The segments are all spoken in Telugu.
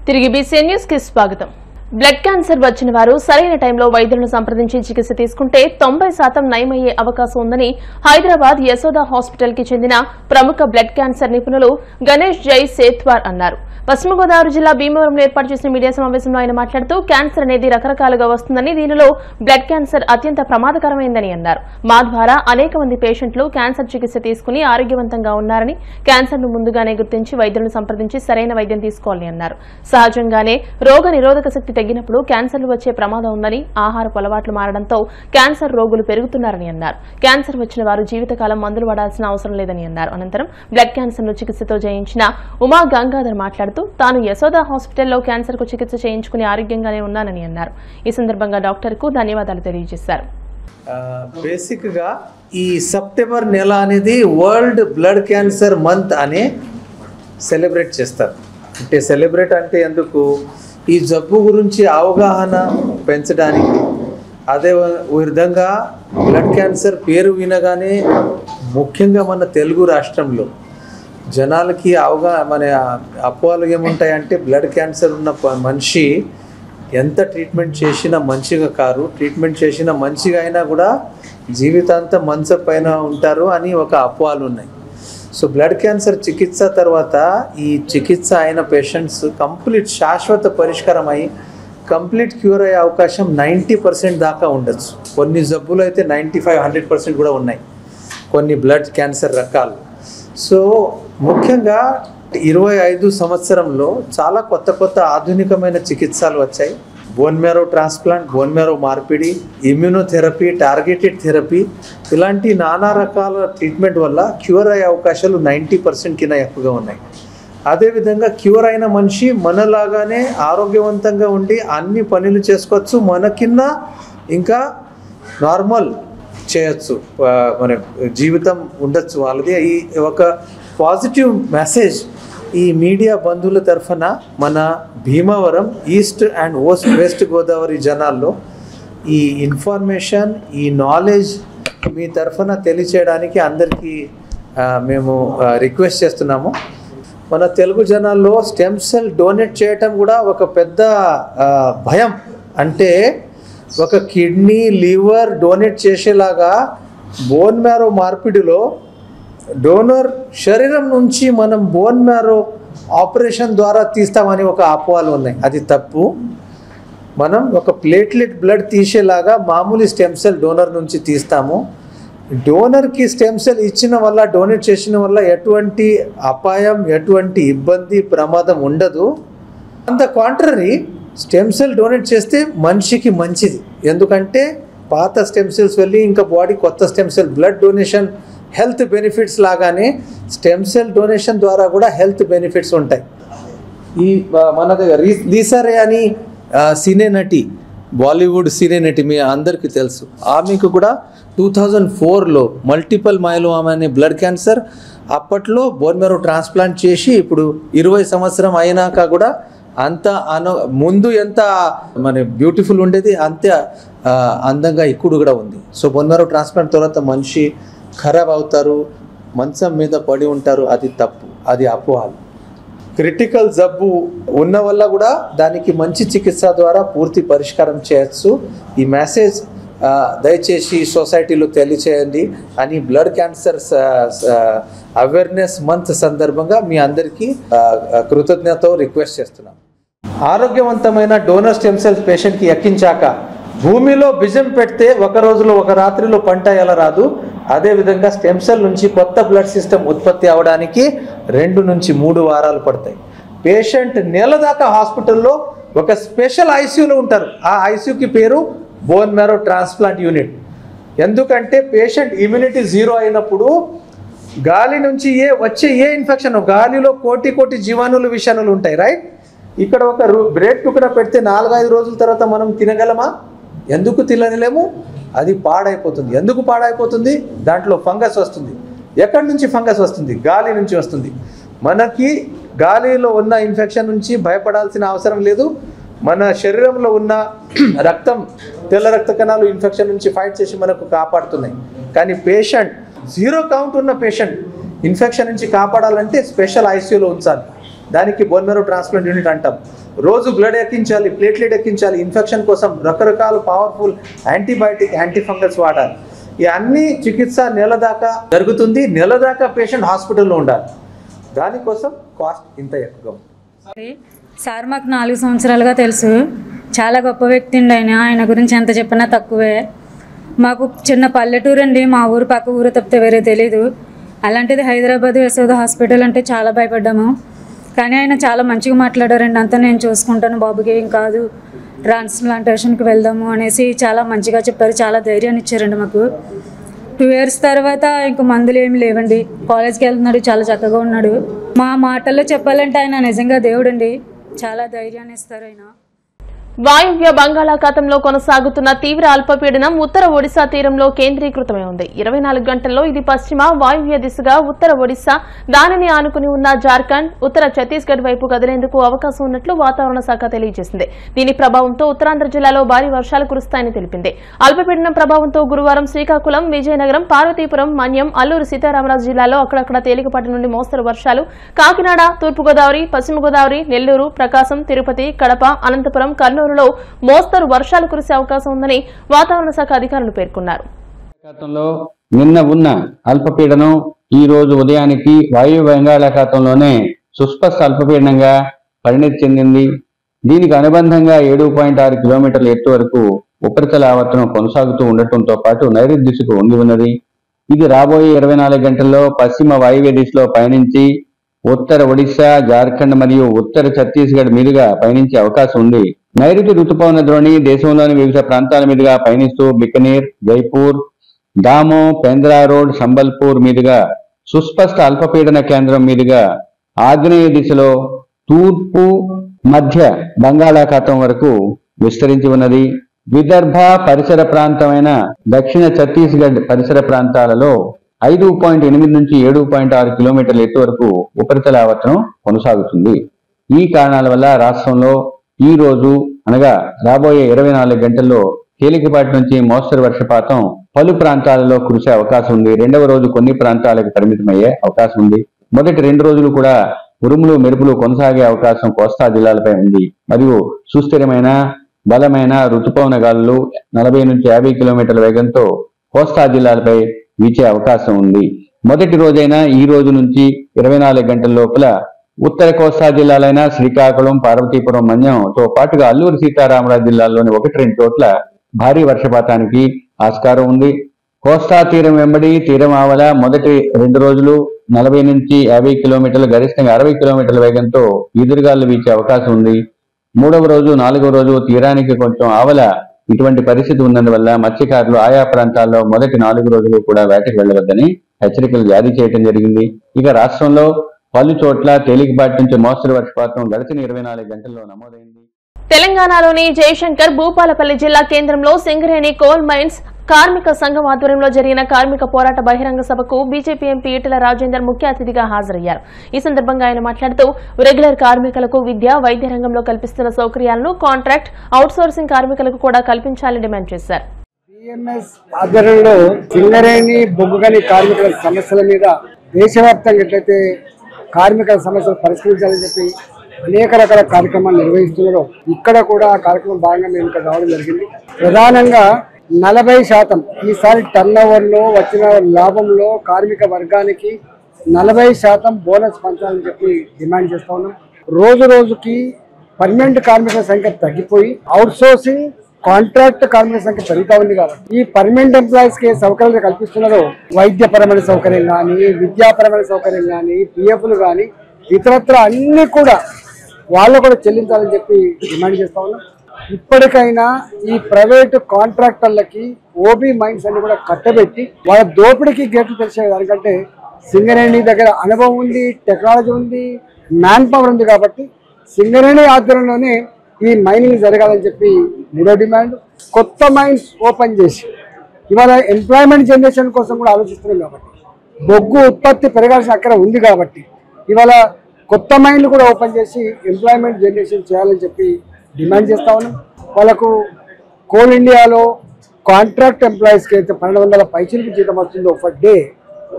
తిరిగి బీసీఎన్ న్యూస్ కి స్వాగతం. బ్లడ్ క్యాన్సర్ వచ్చిన వారు సరైన టైంలో వైద్యులను సంప్రదించి చికిత్స తీసుకుంటే 90% నయమయ్యే అవకాశం ఉందని హైదరాబాద్ యశోద హాస్పిటల్ కి చెందిన ప్రముఖ బ్లడ్ క్యాన్సర్ నిపుణులు గణేష్ జై సేత్వార్ అన్నారు. పశ్చిమ గోదావరి జిల్లా భీమవరంలో ఏర్పాటు చేసిన మీడియా సమావేశంలో ఆయన మాట్లాడుతూ క్యాన్సర్ అనేది రకరకాలుగా వస్తుందని, దీనిలో బ్లడ్ క్యాన్సర్ అత్యంత ప్రమాదకరమైందని అన్నారు. మా ద్వారా అనేక మంది పేషెంట్లు క్యాన్సర్ చికిత్స తీసుకుని ఆరోగ్యవంతంగా ఉన్నారని, క్యాన్సర్ ను ముందుగానే గుర్తించి వైద్యులను సంప్రదించి సరైన వైద్యం తీసుకోవాలని అన్నారు. సహజంగానే రోగ నిరోధక శక్తి తగ్గినప్పుడు క్యాన్సర్లు వచ్చే ప్రమాదం ఉందని, ఆహారపు అలవాట్లు మారడంతో క్యాన్సర్ రోగులు పెరుగుతున్నారని అన్నారు. క్యాన్సర్ వచ్చిన వారు జీవితకాలం మందులు వాడాల్సిన అవసరం లేదని అన్నారు. అనంతరం బ్లడ్ క్యాన్సర్ ను చికిత్సతో జయించిన ఉమా గంగాధర్ మాట్లాడుతూ తాను యశోద హాస్పిటల్లో క్యాన్సర్ కు చికిత్స చేయించుకుని ఆరోగ్యంగానే ఉన్నానని అన్నారు. ఈ సందర్భంగా డాక్టర్ కు ధన్యవాదాలు తెలియజేశారు. బేసిక్ గా ఈ సెప్టెంబర్ నెల అనేది వరల్డ్ బ్లడ్ క్యాన్సర్ మంత్ అని సెలబ్రేట్ చేస్తారు. అంటే సెలబ్రేట్ అంటే ఎందుకు, ఈ జబ్బు గురించి అవగాహన పెంచడానికి. అదే విధంగా బ్లడ్ క్యాన్సర్ పేరు వినగానే ముఖ్యంగా మన తెలుగు రాష్ట్రంలో జనాలకి మన అపోహలు ఏముంటాయంటే బ్లడ్ క్యాన్సర్ ఉన్న మనిషి ఎంత ట్రీట్మెంట్ చేసినా మంచిగా కారు, ట్రీట్మెంట్ చేసినా మంచిగా అయినా కూడా జీవితాంతం మంచం పైన ఉంటారు అని ఒక అపోహలు ఉన్నాయి. సో బ్లడ్ క్యాన్సర్ చికిత్స తర్వాత ఈ చికిత్స అయిన పేషెంట్స్ కంప్లీట్ శాశ్వత పరిష్కారం అయ్యి కంప్లీట్ క్యూర్ అయ్యే అవకాశం 90% దాకా ఉండొచ్చు. కొన్ని జబ్బులు అయితే 95-100% కూడా ఉన్నాయి, కొన్ని బ్లడ్ క్యాన్సర్ రకాలు. సో ముఖ్యంగా 25 సంవత్సరంలో చాలా కొత్త ఆధునికమైన చికిత్సలు వచ్చాయి. Bone marrow transplant, bone marrow మార్పిడి, ఇమ్యూనోథెరపీ, టార్గెటెడ్ థెరపీ, ఇలాంటి నానా రకాల ట్రీట్మెంట్ వల్ల క్యూర్ అయ్యే అవకాశాలు 90% కింద ఎక్కువగా ఉన్నాయి. అదేవిధంగా క్యూర్ అయిన మనిషి మనలాగానే ఆరోగ్యవంతంగా ఉండి అన్ని పనులు చేసుకోవచ్చు, మనకిన్నా ఇంకా నార్మల్ చేయొచ్చు, మన జీవితం ఉండొచ్చు వాళ్ళది. ఈ ఒక పాజిటివ్ మెసేజ్ ఈ మీడియా బంధువుల తరఫున మన Bhimavaram east and west Godavari జనాల్లో ఈ ఇన్ఫర్మేషన్, ఈ నాలెడ్జ్ మీ తరఫున తెలియచేయడానికి అందరికీ మేము రిక్వెస్ట్ చేస్తున్నాము. మన తెలుగు జనాల్లో స్టెమ్ సెల్ డొనేట్ చేయటం కూడా ఒక పెద్ద భయం. అంటే ఒక కిడ్నీ, లివర్ డొనేట్ చేసేలాగా బోన్ మ్యారో మార్పిడిలో డోనర్ శరీరం నుంచి మనం బోన్ మ్యారో ఆపరేషన్ ద్వారా తీస్తామని ఒక అపోహలు ఉన్నాయి. అది తప్పు. మనం ఒక ప్లేట్లెట్ బ్లడ్ తీసేలాగా మామూలు స్టెమ్ సెల్ డోనర్ నుంచి తీస్తాము. డోనర్కి స్టెమ్ సెల్ ఇచ్చిన వల్ల, డొనేట్ చేసిన వల్ల ఎటువంటి అపాయం, ఎటువంటి ఇబ్బంది, ప్రమాదం ఉండదు. అంత కాంట్రరీ, స్టెమ్ సెల్ డొనేట్ చేస్తే మనిషికి మంచిది. ఎందుకంటే పాత స్టెమ్ సెల్స్ వెళ్ళి ఇంకా బాడీ కొత్త stem cell, blood donation health benefits లాగానే స్టెమ్ సెల్ డొనేషన్ ద్వారా కూడా హెల్త్ బెనిఫిట్స్ ఉంటాయి. ఈ మన దగ్గర లీసా రే అని సినీ నటి, బాలీవుడ్ సినీ నటి మీ అందరికీ తెలుసు. ఆమెకు కూడా 2004లో మల్టిపుల్ మైలోమా అనే బ్లడ్ క్యాన్సర్. అప్పట్లో బోన్ మ్యారో ట్రాన్స్ప్లాంట్ చేసి ఇప్పుడు 20 సంవత్సరం అయినాక కూడా అంత ముందు ఎంత మన బ్యూటిఫుల్ ఉండేది అంతే అందంగా ఇప్పుడు కూడా ఉంది. సో బోన్ మ్యారో ట్రాన్స్ప్లాంట్ తర్వాత మనిషి ఖరాబ్ అవుతారు, మంచం మీద పడి ఉంటారు. అది తప్పు, అది అపోహలు. క్రిటికల్ జబ్బు ఉన్న వల్ల కూడా దానికి మంచి చికిత్స ద్వారా పూర్తి పరిష్కారం చేయొచ్చు. ఈ మెసేజ్ దయచేసి సొసైటీలో తెలియచేయండి అని బ్లడ్ క్యాన్సర్ అవేర్నెస్ మంత్ సందర్భంగా మీ అందరికీ కృతజ్ఞతతో రిక్వెస్ట్ చేస్తున్నాం. ఆరోగ్యవంతమైన డోనర్ స్టెమ్ సెల్స్ పేషెంట్కి ఎక్కించాక భూమిలో బీజం పెడితే ఒక రోజులో ఒక రాత్రిలో పంట ఎలా రాదు, అదేవిధంగా స్టెమ్ సెల్ నుంచి కొత్త బ్లడ్ సిస్టమ్ ఉత్పత్తి అవడానికి 2 నుంచి 3 వారాలు పడతాయి. పేషెంట్ నెల దాకా హాస్పిటల్లో ఒక స్పెషల్ ఐసీయూలో ఉంటారు. ఆ ఐసీయూకి పేరు బోన్ మ్యారో ట్రాన్స్ప్లాంట్ యూనిట్. ఎందుకంటే పేషెంట్ ఇమ్యూనిటీ 0 అయినప్పుడు గాలి నుంచి వచ్చే ఇన్ఫెక్షన్, గాలిలో కోటి జీవాణులు, విషాణులు ఉంటాయి, రైట్? ఇక్కడ ఒక బ్రెడ్ టుకడా పెడితే 4-5 రోజుల తర్వాత మనం తినగలమా? ఎందుకు తినలేము? అది పాడైపోతుంది. ఎందుకు పాడైపోతుంది? దాంట్లో ఫంగస్ వస్తుంది. ఎక్కడి నుంచి ఫంగస్ వస్తుంది? గాలి నుంచి వస్తుంది. మనకి గాలిలో ఉన్న ఇన్ఫెక్షన్ నుంచి భయపడాల్సిన అవసరం లేదు. మన శరీరంలో ఉన్న రక్తం, తెల్ల రక్త కణాలు ఇన్ఫెక్షన్ నుంచి ఫైట్ చేసి మనకు కాపాడుతున్నాయి. కానీ పేషెంట్ 0 కౌంట్ ఉన్న పేషెంట్ ఇన్ఫెక్షన్ నుంచి కాపాడాలంటే స్పెషల్ ఐసీయూలో ఉంచాలి. దానికి బోన్ మ్యారో ట్రాన్స్ప్లాంట్ యూనిట్ అంటాం. రోజు బ్లడ్ ఎక్కించాలి, ప్లేట్లెట్ ఎక్కించాలి, ఇన్ఫెక్షన్ కోసం రకరకాల పవర్ఫుల్ యాంటీబయాటిక్, యాంటీఫంగల్స్ వాడాలి. ఈ అన్ని చికిత్స నెల దాకా జరుగుతుంది. నెల దాకా పేషెంట్ హాస్పిటల్లో ఉండాలి. దానికోసం కాస్ట్ ఇంత ఎక్కువ. సార్ మాకు 4 సంవత్సరాలుగా తెలుసు. చాలా గొప్ప వ్యక్తి అండి ఆయన గురించి ఎంత చెప్పినా తక్కువే. మాకు చిన్న పల్లెటూరు అండి, మా ఊరు పక్క ఊరు తప్పితే వేరే తెలీదు. అలాంటిది హైదరాబాద్ యశోద హాస్పిటల్ అంటే చాలా భయపడ్డాము. కానీ ఆయన చాలా మంచిగా మాట్లాడారండి. అంతా నేను చూసుకుంటాను, బాబుకి ఏం కాదు, ట్రాన్స్ప్లాంటేషన్కి వెళ్దాము అనేసి చాలా మంచిగా చెప్పారు. చాలా ధైర్యాన్ని ఇచ్చారండి మాకు. 2 years తర్వాత ఇంక మందులు ఏమి లేవండి. కాలేజ్కి వెళ్తున్నాడు, చాలా చక్కగా ఉన్నాడు. మా మాటల్లో చెప్పాలంటే ఆయన నిజంగా దేవుడండి. చాలా ధైర్యాన్ని ఇస్తారు ఆయన. వాయువ్య బంగాళాఖాతంలో కొనసాగుతున్న తీవ్ర అల్పపీడనం ఉత్తర ఒడిశా తీరంలో కేంద్రీకృతమై ఉంది. 24 గంటల్లో ఇది పశ్చిమ వాయువ్య దిశగా ఉత్తర ఒడిశా, దానిని ఆనుకుని ఉన్న జార్ఖండ్, ఉత్తర ఛత్తీస్గఢ్ వైపు కదిలేందుకు అవకాశం ఉన్నట్లు వాతావరణ శాఖ తెలియజేసింది. దీని ప్రభావంతో ఉత్తరాంధ్ర జిల్లాలో భారీ వర్షాలు కురుస్తాయని తెలిపింది. అల్పపీడనం ప్రభావంతో గురువారం శ్రీకాకుళం, విజయనగరం, పార్వతీపురం, మన్యం, అల్లూరు సీతారామరాజు జిల్లాలో అక్కడక్కడ తేలికపాటి నుండి మోస్తరు వర్షాలు, కాకినాడ, తూర్పుగోదావరి, పశ్చిమ గోదావరి, నెల్లూరు, ప్రకాశం, తిరుపతి, కడప, అనంతపురం, కర్నూలులో మోస్తరు వర్షాలు కురిసే అవకాశం ఉందని వాతావరణ శాఖ అధికారులు పేర్కొన్నారు. నిన్న ఉన్న అల్పపీడనం ఈ రోజు ఉదయానికి వాయు బంగాళాఖాతంలోనే సుస్పష్ట అల్పపీడనంగా పరిణతి చెందింది. దీనికి అనుబంధంగా 7.6 కిలోమీటర్ల ఎత్తు వరకు ఉపరితల ఆవర్తనం కొనసాగుతూ ఉండటంతో పాటు నైరుతి దిశకు వంగి ఉన్నది. ఇది రాబోయే 24 గంటల్లో పశ్చిమ వాయువ్య దిశలో పయనించి ఉత్తర ఒడిశా, జార్ఖండ్ మరియు ఉత్తర ఛత్తీస్గఢ్ మీదుగా పయనించే అవకాశం ఉంది. నైరుతి రుతుపవన ద్రోణి దేశంలోని వివిధ ప్రాంతాల మీదుగా పయనిస్తూ బికనీర్, జైపూర్, దామో, పేంద్రా రోడ్, సంబల్పూర్ మీదుగా సుస్పష్ట అల్పపీడన కేంద్రం మీదుగా ఆగ్నేయ దిశలో తూర్పు మధ్య బంగాళాఖాతం వరకు విస్తరించి ఉన్నది. విదర్భ పరిసర ప్రాంతమైన దక్షిణ ఛత్తీస్గఢ్ పరిసర ప్రాంతాలలో 5.8 నుంచి 7.6 కిలోమీటర్ల ఎత్తు వరకు ఉపరితల ఆవర్తనం కొనసాగుతుంది. ఈ కారణాల వల్ల రాష్ట్రంలో ఈ రోజు అనగా రాబోయే 24 గంటల్లో తేలికపాటి నుంచి మోస్తరు వర్షపాతం పలు ప్రాంతాలలో కురిసే అవకాశం ఉంది. రెండవ రోజు కొన్ని ప్రాంతాలకు పరిమితమయ్యే అవకాశం ఉంది. మొదటి 2 రోజులు కూడా ఉరుములు, మెరుపులు కొనసాగే అవకాశం కోస్తా జిల్లాలపై ఉంది. మరియు సుస్థిరమైన బలమైన రుతుపవన గాలులు 40 నుంచి 50 కిలోమీటర్ల వేగంతో కోస్తా జిల్లాలపై వీచే అవకాశం ఉంది. మొదటి రోజైన ఈ రోజు నుంచి 24 గంటల లోపల ఉత్తర కోస్తా జిల్లాలైన శ్రీకాకుళం, పార్వతీపురం, మన్యంతో పాటుగా అల్లూరు సీతారామరాజు జిల్లాల్లోని 1-2 చోట్ల భారీ వర్షపాతానికి ఆస్కారం ఉంది. కోస్తా తీరం వెంబడి తీరం ఆవల మొదటి 2 రోజులు 40 నుంచి 50 కిలోమీటర్లు, గరిష్టంగా 60 కిలోమీటర్ల వేగంతో ఈదురుగాలు వీచే అవకాశం ఉంది. 3వ రోజు 4వ రోజు తీరానికి కొంచెం ఆవల ఇటువంటి పరిస్థితి ఉన్నందువల్ల మత్స్యకారులు ఆయా ప్రాంతాల్లో మొదటి 4 రోజులు కూడా వేటకు వెళ్లవద్దని హెచ్చరికలు జారీ చేయడం జరిగింది. ఇక రాష్ట్రంలో పలు చోట్ల తేలికపాటి నుంచి మోస్తరు వర్షపాతం గడిచిన 24 గంటల్లో నమోదైంది. తెలంగాణలోని జయశంకర్ భూపాలపల్లి జిల్లా కేంద్రంలో సింగరేణి కోల్ మైన్స్ కార్మిక సంఘం ఆధ్వర్యంలో జరిగిన కార్మిక పోరాట బహిరంగ సభకు బీజేపీ ఎంపీ ఈటెల రాజేందర్ ముఖ్య అతిథిగా హాజరయ్యారు. ఈ సందర్భంగా ఆయన మాట్లాడుతూ రెగ్యులర్ కార్మికులకు విద్య, వైద్య రంగంలో కల్పిస్తున్న సౌకర్యాలను కాంట్రాక్ట్, అవుట్సోర్సింగ్ కార్మికులకు కూడా కల్పించాలని డిమాండ్ చేశారు. బిఎంఎస్ ఆధ్వర్యంలో సింగరేణి బొగ్గుగని కార్మికుల సమస్యల మీద దేశవ్యాప్తంగా ఎట్లయితే కార్మికుల సమస్యలు పరిష్కరించాలని చెప్పి అనేక రకాల కార్యక్రమాలు నిర్వహిస్తున్నారు. ఇక్కడ కూడా ఆ కార్యక్రమం భాగంగా మేము ఇక్కడ రావడం జరిగింది. ప్రధానంగా 40% ఈసారి టర్న్ ఓవర్లో వచ్చిన లాభంలో కార్మిక వర్గానికి 40% బోనస్ పంచాలని చెప్పి డిమాండ్ చేస్తా ఉన్నాం. రోజు రోజుకి పర్మనెంట్ కార్మికుల సంఖ్య తగ్గిపోయి అవుట్సోర్సింగ్, కాంట్రాక్ట్ కార్మికుల సంఖ్య పెరుగుతా ఉంది. కాబట్టి ఈ పర్మనెంట్ ఎంప్లాయీస్ కి సౌకర్యాలు కల్పిస్తున్నారు. వైద్యపరమైన సౌకర్యం కానీ, విద్యాపరమైన సౌకర్యం కానీ, పిఎఫ్లు కానీ ఇతరత్ర అన్ని కూడా వాళ్ళు కూడా చెల్లించాలని చెప్పి డిమాండ్ చేస్తా ఉన్నాం. ఇప్పటికైనా ఈ ప్రైవేటు కాంట్రాక్టర్లకి ఓబీ మైన్స్ అన్ని కూడా కట్టబెట్టి వాళ్ళ దోపిడీకి గేట్లు తెరిచే దానికంటే సింగరేణి దగ్గర అనుభవం ఉంది, టెక్నాలజీ ఉంది, మ్యాన్ పవర్ ఉంది. కాబట్టి సింగరేణి ఆధ్వర్యంలోనే ఈ మైనింగ్ జరగాలని చెప్పి 3వ డిమాండ్. కొత్త మైన్స్ ఓపెన్ చేసి ఇవాళ ఎంప్లాయ్మెంట్ జనరేషన్ కోసం కూడా ఆలోచిస్తున్నాం. కాబట్టి బొగ్గు ఉత్పత్తి పెరగాల్సిన అక్కడ ఉంది. కాబట్టి ఇవాళ కొత్త మైన్లు కూడా ఓపెన్ చేసి ఎంప్లాయ్మెంట్ జనరేషన్ చేయాలని చెప్పి డిమాండ్ చేస్తా ఉన్నాం. వాళ్ళకు కోల్ ఇండియాలో కాంట్రాక్ట్ ఎంప్లాయీస్కి అయితే 1200 పైచీలకి జీతం వస్తుందో ఫర్ డే,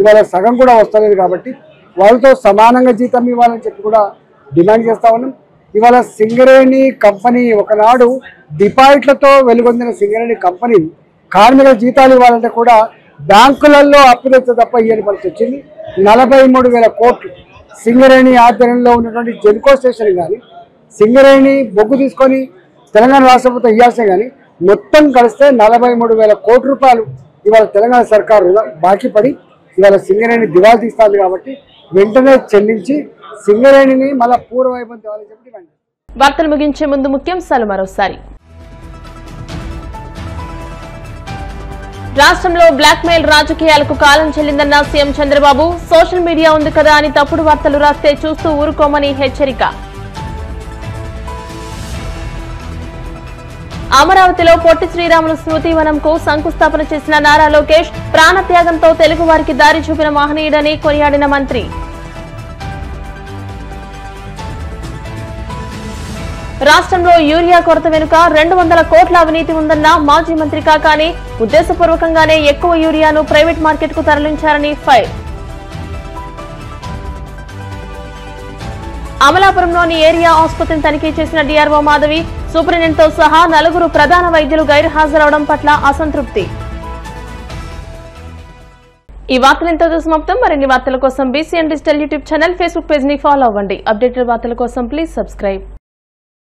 ఇవాళ సగం కూడా వస్తలేదు. కాబట్టి వాళ్ళతో సమానంగా జీతం ఇవ్వాలని చెప్పి కూడా డిమాండ్ చేస్తా ఉన్నాం. ఇవాళ సింగరేణి కంపెనీ ఒకనాడు డిపాజిట్లతో వెలుగొందిన సింగరేణి కంపెనీ కార్మికుల జీతాలు ఇవ్వాలంటే కూడా బ్యాంకులలో అప్పు తెచ్చే తప్ప ఇయ్యని పరిస్థితి వచ్చింది. 43,000 కోట్లు సింగరేణి ఆధ్వర్యంలో ఉన్నటువంటి జెన్కో స్టేషన్ కానీ సింగరేణి బొగ్గు తీసుకొని తెలంగాణ రాష్ట్ర ప్రభుత్వం ఇవ్వాల్సే కానీ మొత్తం కలిస్తే 43,000 కోట్ల రూపాయలు ఇవాళ తెలంగాణ సర్కారు బాకీ పడి ఇవాళ సింగరేణి దివాళా తీస్తుంది. కాబట్టి వెంటనే చెల్లించి సింగరేణిని మళ్ళా పూర్వవైభవం తేవాలని చెప్పి డిమాండ్. వార్తలు ముగించే ముందు ముఖ్యాంశాలు మరోసారి. రాష్ట్రంలో బ్లాక్ మెయిల్ రాజకీయాలకు కాలం చెల్లిందన్న సీఎం చంద్రబాబు. సోషల్ మీడియా ఉంది కదా అని తప్పుడు వార్తలు రాస్తే చూస్తూ ఊరుకోమని హెచ్చరిక. అమరావతిలో పొట్టి శ్రీరాములు స్మృతివనంకు శంకుస్థాపన చేసిన నారా లోకేష్ ప్రాణత్యాగంతో తెలుగు వారికి దారి చూపిన మహనీయుడని కొనియాడిన మంత్రి. రాష్ట్రంలో యూరియా కొరత వెనుక 200 కోట్ల అవినీతి ఉందన్న మాజీ మంత్రి కాకాని. ఉద్దేశపూర్వకంగానే ఎక్కువ యూరియాను ప్రైవేట్ మార్కెట్ కు తరలించారని ఫైర్. అమలాపురంలోని ఏరియా ఆసుపత్రిని తనిఖీ చేసిన డీఆర్ఓ మాధవి. సూపరింటెండెంట్తో సహా 4 ప్రధాన వైద్యులు గైర్హాజరవడం పట్ల అసంతృప్తి. ఈ వార్తలంతో సమాప్తం. మరిన్ని వార్తల కోసం BCN digital YouTube channel, Facebook page ని ఫాలో అవ్వండి. అప్డేటెడ్ వార్తల కోసం ప్లీజ్ సబ్స్క్రైబ్.